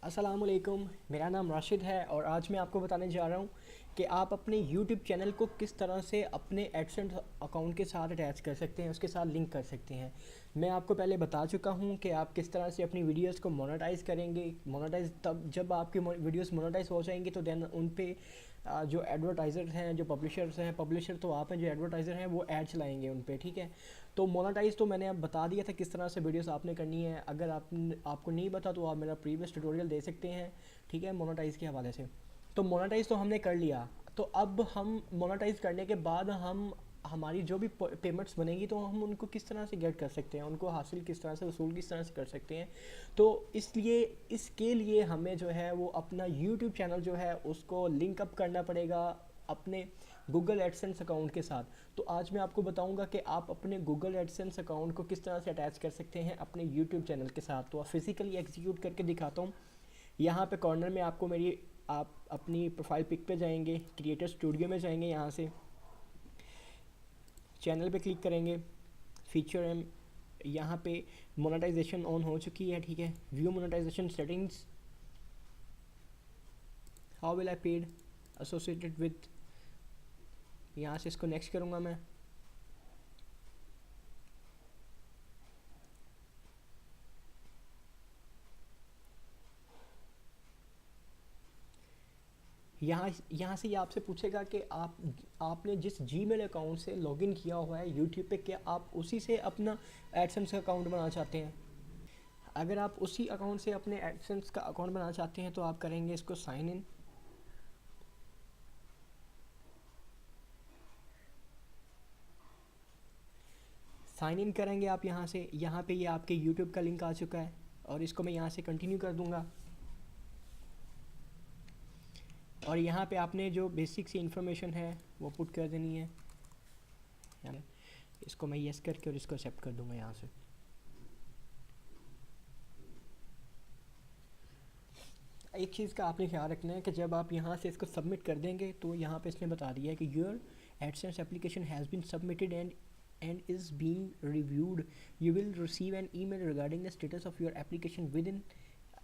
अस्सलामुअलैकुम, मेरा नाम राशिद है और आज मैं आपको बताने जा रहा हूँ कि आप अपने यूट्यूब चैनल को किस तरह से अपने एडसेंस अकाउंट के साथ अटैच कर सकते हैं, उसके साथ लिंक कर सकते हैं। मैं आपको पहले बता चुका हूँ कि आप किस तरह से अपनी वीडियोस को मोनेटाइज़ करेंगे। मोनेटाइज़ तब जब आपकी वीडियोस मोनेटाइज हो जाएंगी तो देन उन पे जो एडवर्टाइज़र हैं, जो पब्लिशर्स हैं, पब्लिशर तो आप हैं, जो एडवर्टाइज़र हैं वो ऐड चलाएंगे उन पे, ठीक है। तो मोनेटाइज़ तो मैंने अब बता दिया था किस तरह से वीडियोस आपने करनी है। अगर आपको नहीं पता तो आप मेरा प्रीवियस ट्यूटोरियल दे सकते हैं, ठीक है, मोनेटाइज़ के हवाले से। तो मोनेटाइज़ तो हमने कर लिया। तो अब हम मोनेटाइज़ करने के बाद हम हमारी जो भी पेमेंट्स बनेगी तो हम उनको किस तरह से गेट कर सकते हैं, उनको हासिल किस तरह से, वसूल किस तरह से कर सकते हैं। तो इसलिए इसके लिए हमें जो है वो अपना यूट्यूब चैनल जो है उसको लिंक अप करना पड़ेगा अपने गूगल एडसेंस अकाउंट के साथ। तो आज मैं आपको बताऊंगा कि आप अपने गूगल एडसेंस अकाउंट को किस तरह से अटैच कर सकते हैं अपने यूट्यूब चैनल के साथ। तो आप फिज़िकली एग्जीक्यूट करके दिखाता हूँ। यहाँ पे कॉर्नर में आपको मेरी आप अपनी प्रोफाइल पिक पे जाएंगे, क्रिएटर स्टूडियो में जाएंगे, यहाँ से चैनल पे क्लिक करेंगे, फीचर एम, यहाँ पे मोनेटाइजेशन ऑन हो चुकी है, ठीक है। View monetization settings, how will I paid associated with, यहाँ से इसको नेक्स्ट करूँगा मैं। यहाँ से ये आपसे पूछेगा कि आपने जिस जीमेल अकाउंट से लॉगिन किया हुआ है यूट्यूब पे, क्या आप उसी से अपना एडसेंस का अकाउंट बनाना चाहते हैं। अगर आप उसी अकाउंट से अपने एडसेंस का अकाउंट बनाना चाहते हैं तो आप करेंगे इसको साइन इन। साइन इन करेंगे आप यहाँ से। यहाँ पे ये आपके यूट्यूब का लिंक आ चुका है और इसको मैं यहाँ से कंटिन्यू कर दूँगा। और यहाँ पे आपने जो बेसिक सी इन्फॉर्मेशन है वो पुट कर देनी है। इसको मैं यस करके और इसको एक्सेप्ट कर दूँगा यहाँ से। एक चीज़ का आपने ख्याल रखना है कि जब आप यहाँ से इसको सबमिट कर देंगे तो यहाँ पे इसने बता दिया है कि your AdSense application has been submitted and is being reviewed, you will receive an email regarding the status of your application within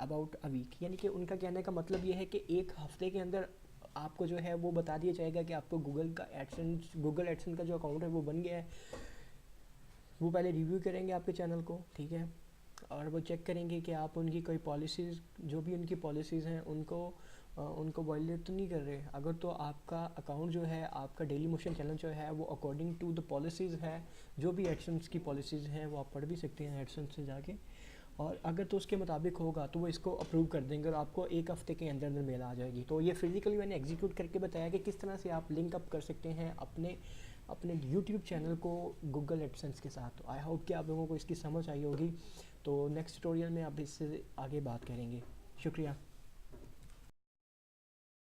about a week. यानी कि उनका कहने का मतलब ये है कि एक हफ्ते के अंदर आपको जो है वो बता दिया जाएगा कि आपको गूगल एडसेंस का जो अकाउंट है वो बन गया है। वो पहले रिव्यू करेंगे आपके चैनल को, ठीक है, और वो चेक करेंगे कि आप उनकी कोई पॉलिसीज़, जो भी उनकी पॉलिसीज़ हैं उनको वायलेट तो नहीं कर रहे। अगर तो आपका अकाउंट जो है, आपका डेली मोशन चैनल जो है वो अकॉर्डिंग टू द पॉलिसीज़ है, जो भी एडसेंस की पॉलिसीज़ हैं वो आप पढ़ भी सकते हैं एडसेंस से जाके। और अगर तो उसके मुताबिक होगा तो वो इसको अप्रूव कर देंगे और आपको एक हफ़्ते के अंदर अंदर मेल आ जाएगी। तो ये फिज़िकली मैंने एग्जीक्यूट करके बताया कि किस तरह से आप लिंक अप कर सकते हैं अपने अपने यूट्यूब चैनल को गूगल एडसेंस के साथ। तो आई होप कि आप लोगों को इसकी समझ आई होगी। तो नेक्स्ट ट्यूटोरियल में आप इससे आगे बात करेंगे। शुक्रिया।